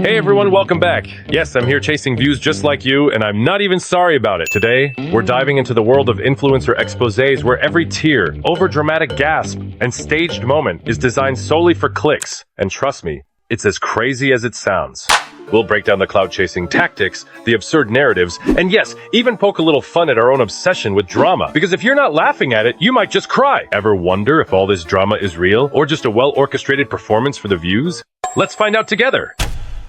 Hey everyone, welcome back. Yes, I'm here chasing views just like you, and I'm not even sorry about it. Today, we're diving into the world of influencer exposés where every tear, overdramatic gasp, and staged moment is designed solely for clicks. And trust me, it's as crazy as it sounds. We'll break down the clout-chasing tactics, the absurd narratives, and yes, even poke a little fun at our own obsession with drama. Because if you're not laughing at it, you might just cry. Ever wonder if all this drama is real, or just a well-orchestrated performance for the views? Let's find out together.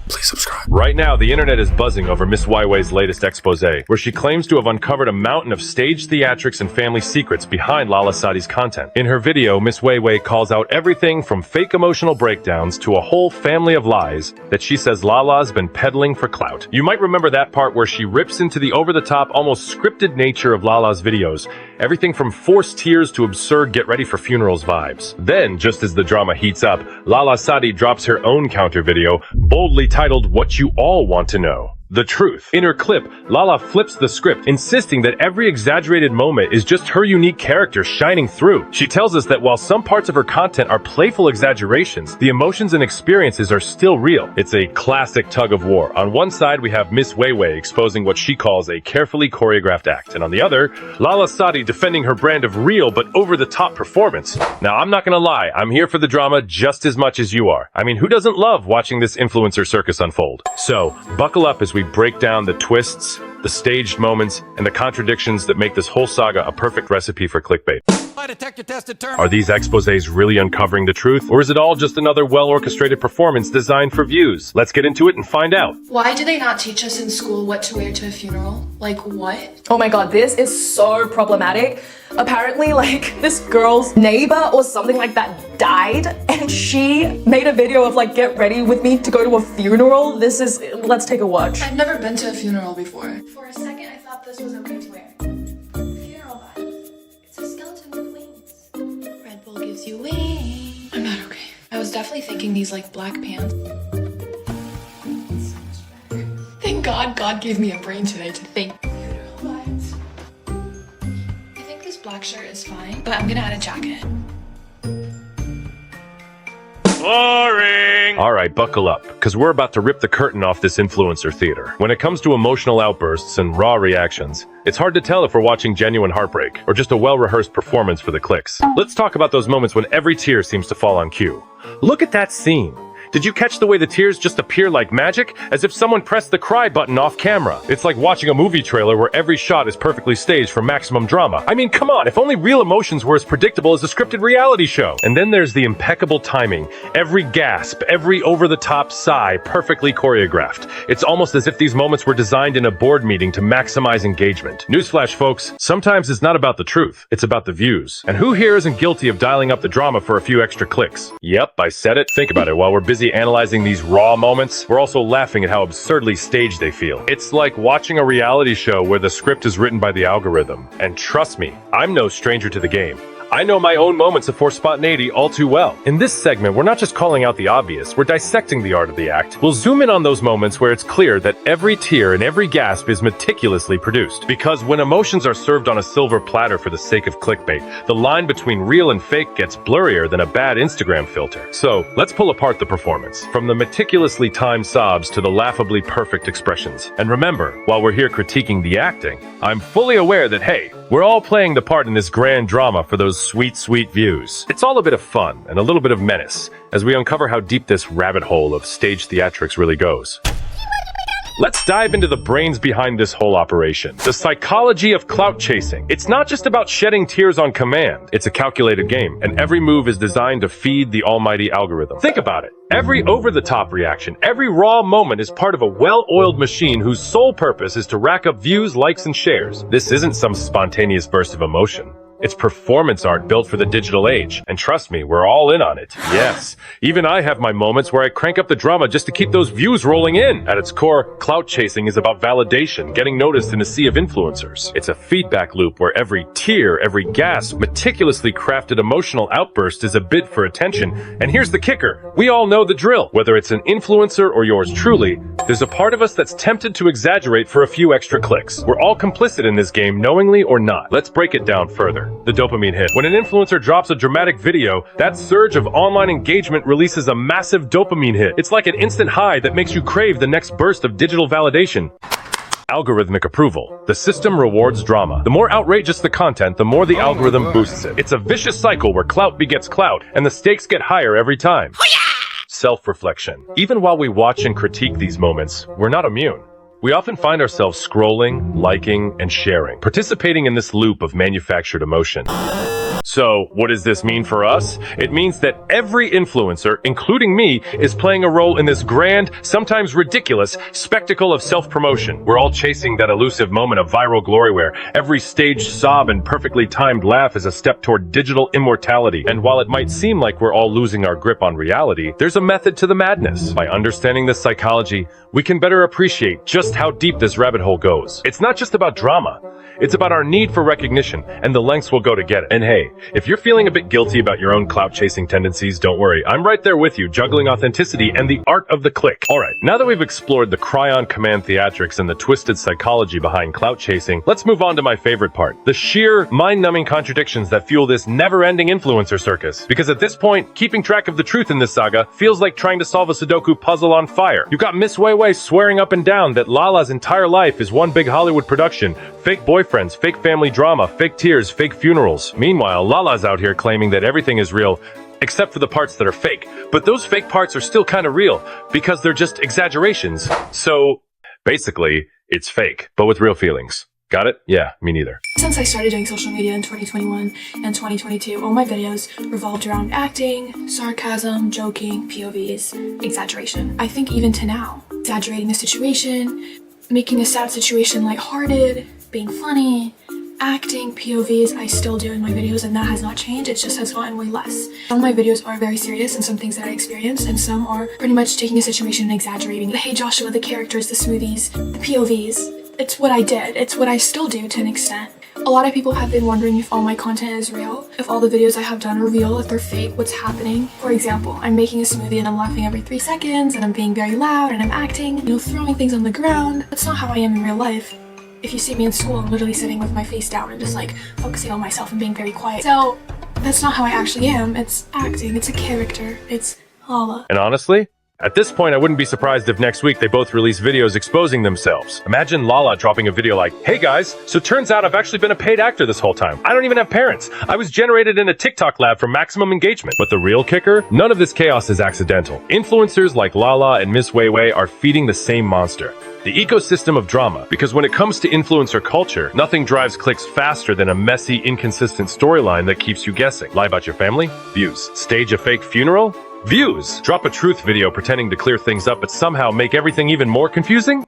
Please subscribe. Right now, the internet is buzzing over MissWeiWei's latest exposé, where she claims to have uncovered a mountain of staged theatrics and family secrets behind Lala Sadi's content. In her video, MissWeiWei calls out everything from fake emotional breakdowns to a whole family of lies that she says Lala's been peddling for clout. You might remember that part where she rips into the over-the-top, almost scripted nature of Lala's videos, everything from forced tears to absurd get-ready-for-funerals vibes. Then, just as the drama heats up, Lala Sadi drops her own counter video, boldly titled What You All Want to Know. The truth. In her clip, Lala flips the script, insisting that every exaggerated moment is just her unique character shining through. She tells us that while some parts of her content are playful exaggerations, the emotions and experiences are still real. It's a classic tug of war. On one side, we have MissWeiWei exposing what she calls a carefully choreographed act, and on the other, Lala Sadi defending her brand of real but over-the-top performance. Now, I'm not gonna lie, I'm here for the drama just as much as you are. I mean, who doesn't love watching this influencer circus unfold? So, buckle up as we break down the twists, the staged moments, and the contradictions that make this whole saga a perfect recipe for clickbait. Are these exposés really uncovering the truth, or is it all just another well-orchestrated performance designed for views? Let's get into it and find out. Why do they not teach us in school what to wear to a funeral? Like what? Oh my god, this is so problematic. Apparently, like, this girl's neighbor or something like that died, and she made a video of like, get ready with me to go to a funeral. Let's take a watch. I've never been to a funeral before. For a second, I thought this was okay to wear. Funeral vibe. It's a skeleton with wings. Red Bull gives you wings. I'm not okay. I was definitely thinking these like black pants. It's so much better. Thank God gave me a brain today to think. Funeral vibes. I think this black shirt is fine, but I'm gonna add a jacket. Boring! Alright, buckle up, because we're about to rip the curtain off this influencer theater. When it comes to emotional outbursts and raw reactions, it's hard to tell if we're watching genuine heartbreak or just a well-rehearsed performance for the clicks. Let's talk about those moments when every tear seems to fall on cue. Look at that scene. Did you catch the way the tears just appear like magic? As if someone pressed the cry button off camera. It's like watching a movie trailer where every shot is perfectly staged for maximum drama. I mean, come on, if only real emotions were as predictable as a scripted reality show. And then there's the impeccable timing. Every gasp, every over-the-top sigh, perfectly choreographed. It's almost as if these moments were designed in a board meeting to maximize engagement. Newsflash, folks, sometimes it's not about the truth, it's about the views. And who here isn't guilty of dialing up the drama for a few extra clicks? Yep, I said it. Think about it. While we're busy analyzing these raw moments, we're also laughing at how absurdly staged they feel. It's like watching a reality show where the script is written by the algorithm. And trust me, I'm no stranger to the game. I know my own moments of forced spontaneity all too well. In this segment, we're not just calling out the obvious, we're dissecting the art of the act. We'll zoom in on those moments where it's clear that every tear and every gasp is meticulously produced. Because when emotions are served on a silver platter for the sake of clickbait, the line between real and fake gets blurrier than a bad Instagram filter. So, let's pull apart the performance, from the meticulously timed sobs to the laughably perfect expressions. And remember, while we're here critiquing the acting, I'm fully aware that, hey, we're all playing the part in this grand drama for those sweet, sweet views. It's all a bit of fun and a little bit of menace as we uncover how deep this rabbit hole of stage theatrics really goes. Let's dive into the brains behind this whole operation. The psychology of clout chasing. It's not just about shedding tears on command. It's a calculated game, and every move is designed to feed the almighty algorithm. Think about it. Every over-the-top reaction, every raw moment is part of a well-oiled machine whose sole purpose is to rack up views, likes, and shares. This isn't some spontaneous burst of emotion. It's performance art built for the digital age. And trust me, we're all in on it. Yes, even I have my moments where I crank up the drama just to keep those views rolling in. At its core, clout chasing is about validation, getting noticed in a sea of influencers. It's a feedback loop where every tear, every gasp, meticulously crafted emotional outburst is a bid for attention. And here's the kicker. We all know the drill. Whether it's an influencer or yours truly, there's a part of us that's tempted to exaggerate for a few extra clicks. We're all complicit in this game, knowingly or not. Let's break it down further. trigger, the dopamine hit. When an influencer drops a dramatic video, that surge of online engagement releases a massive dopamine hit. It's like an instant high that makes you crave the next burst of digital validation. Algorithmic approval. The system rewards drama. The more outrageous the content, the more the algorithm boosts it. It's a vicious cycle where clout begets clout, and the stakes get higher every time. Self-reflection. Even while we watch and critique these moments, we're not immune. We often find ourselves scrolling, liking, and sharing, participating in this loop of manufactured emotion. So, what does this mean for us? It means that every influencer, including me, is playing a role in this grand, sometimes ridiculous, spectacle of self-promotion. We're all chasing that elusive moment of viral glory where every staged sob and perfectly timed laugh is a step toward digital immortality. And while it might seem like we're all losing our grip on reality, there's a method to the madness. By understanding this psychology, we can better appreciate just how deep this rabbit hole goes. It's not just about drama. It's about our need for recognition and the lengths we'll go to get it. And hey, if you're feeling a bit guilty about your own clout-chasing tendencies, don't worry. I'm right there with you, juggling authenticity and the art of the click. Alright, now that we've explored the cry-on-command theatrics and the twisted psychology behind clout-chasing, let's move on to my favorite part. The sheer, mind-numbing contradictions that fuel this never-ending influencer circus. Because at this point, keeping track of the truth in this saga feels like trying to solve a Sudoku puzzle on fire. You've got MissWeiWei swearing up and down that Lala's entire life is one big Hollywood production. Fake boyfriends, fake family drama, fake tears, fake funerals. Meanwhile, Lala's out here claiming that everything is real, except for the parts that are fake. But those fake parts are still kind of real, because they're just exaggerations. So, basically, it's fake, but with real feelings. Got it? Yeah, me neither. Since I started doing social media in 2021 and 2022, all my videos revolved around acting, sarcasm, joking, POVs, exaggeration. I think even to now, exaggerating the situation, making a sad situation lighthearted, being funny, acting, POVs, I still do in my videos, and that has not changed. It just has gotten way less. Some of my videos are very serious and some things that I experienced, and some are pretty much taking a situation and exaggerating. The Hey Joshua, the characters, the smoothies, the POVs. It's what I did. It's what I still do to an extent. A lot of people have been wondering if all my content is real, if all the videos I have done are real, if they're fake, what's happening. For example, I'm making a smoothie and I'm laughing every 3 seconds, and I'm being very loud, and I'm acting, throwing things on the ground. That's not how I am in real life. If you see me in school, I'm literally sitting with my face down and just like focusing on myself and being very quiet. So that's not how I actually am. It's acting. It's a character. It's Lala. And honestly, at this point, I wouldn't be surprised if next week they both release videos exposing themselves. Imagine Lala dropping a video like, "Hey guys, so turns out I've actually been a paid actor this whole time. I don't even have parents. I was generated in a TikTok lab for maximum engagement." But the real kicker? None of this chaos is accidental. Influencers like Lala and MissWeiWei are feeding the same monster. The ecosystem of drama, because when it comes to influencer culture, nothing drives clicks faster than a messy, inconsistent storyline that keeps you guessing. Lie about your family? Views. Stage a fake funeral? Views. Drop a truth video pretending to clear things up but somehow make everything even more confusing?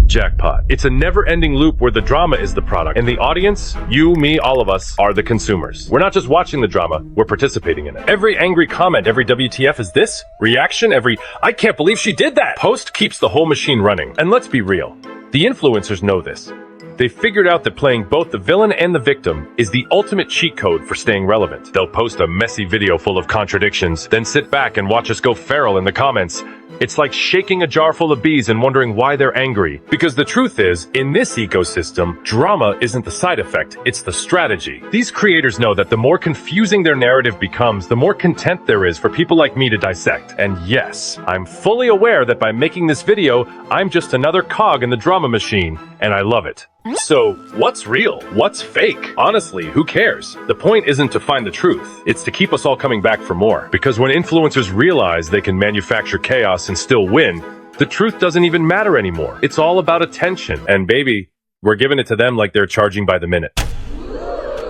Jackpot. It's a never-ending loop where the drama is the product, and the audience, you, me, all of us, are the consumers. We're not just watching the drama, we're participating in it. Every angry comment, every WTF is this reaction, every "I can't believe she did that" post keeps the whole machine running. And let's be real, the influencers know this. They figured out that playing both the villain and the victim is the ultimate cheat code for staying relevant. They'll post a messy video full of contradictions, then sit back and watch us go feral in the comments. It's like shaking a jar full of bees and wondering why they're angry. Because the truth is, in this ecosystem, drama isn't the side effect, it's the strategy. These creators know that the more confusing their narrative becomes, the more content there is for people like me to dissect. And yes, I'm fully aware that by making this video, I'm just another cog in the drama machine, and I love it. So, what's real? What's fake? Honestly, who cares? The point isn't to find the truth. It's to keep us all coming back for more. Because when influencers realize they can manufacture chaos and still win, the truth doesn't even matter anymore. It's all about attention. And baby, we're giving it to them like they're charging by the minute.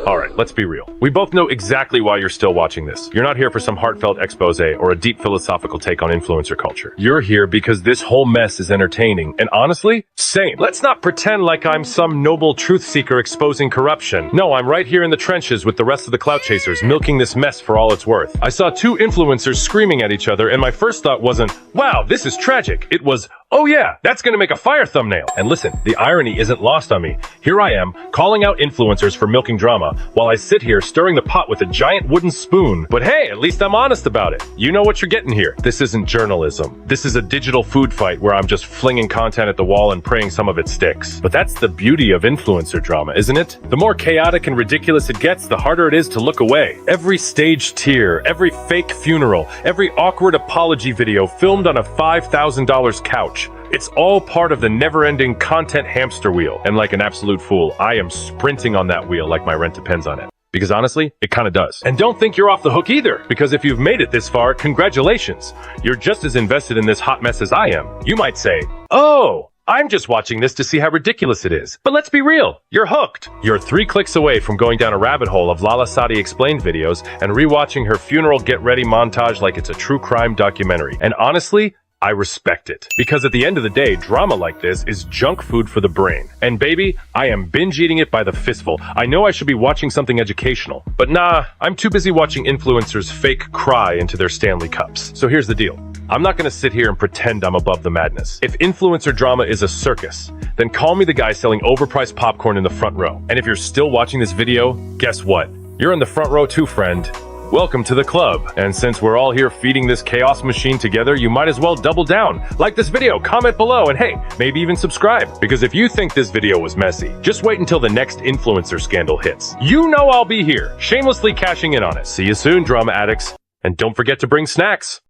Alright, let's be real. We both know exactly why you're still watching this. You're not here for some heartfelt exposé or a deep philosophical take on influencer culture. You're here because this whole mess is entertaining, and honestly, same. Let's not pretend like I'm some noble truth seeker exposing corruption. No, I'm right here in the trenches with the rest of the clout chasers, milking this mess for all it's worth. I saw two influencers screaming at each other, and my first thought wasn't, "Wow, this is tragic." It was, Oh yeah, that's gonna make a fire thumbnail. And listen, the irony isn't lost on me. Here I am, calling out influencers for milking drama, while I sit here stirring the pot with a giant wooden spoon. But hey, at least I'm honest about it. You know what you're getting here. This isn't journalism. This is a digital food fight where I'm just flinging content at the wall and praying some of it sticks. But that's the beauty of influencer drama, isn't it? The more chaotic and ridiculous it gets, the harder it is to look away. Every staged tear, every fake funeral, every awkward apology video filmed on a $5,000 couch. It's all part of the never-ending content hamster wheel. And like an absolute fool, I am sprinting on that wheel like my rent depends on it. Because honestly, it kinda does. And don't think you're off the hook either, because if you've made it this far, congratulations. You're just as invested in this hot mess as I am. You might say, oh, I'm just watching this to see how ridiculous it is. But let's be real, you're hooked. You're 3 clicks away from going down a rabbit hole of Lala Sadi explained videos and rewatching her funeral get-ready montage like it's a true crime documentary. And honestly, I respect it. Because at the end of the day, drama like this is junk food for the brain. And baby, I am binge eating it by the fistful. I know I should be watching something educational, but nah, I'm too busy watching influencers fake cry into their Stanley Cups. So here's the deal. I'm not gonna sit here and pretend I'm above the madness. If influencer drama is a circus, then call me the guy selling overpriced popcorn in the front row. And if you're still watching this video, guess what? You're in the front row too, friend. Welcome to the club. And since we're all here feeding this chaos machine together, you might as well double down. Like this video, comment below, and hey, maybe even subscribe. Because if you think this video was messy, just wait until the next influencer scandal hits. You know I'll be here, shamelessly cashing in on it. See you soon, drama addicts. And don't forget to bring snacks.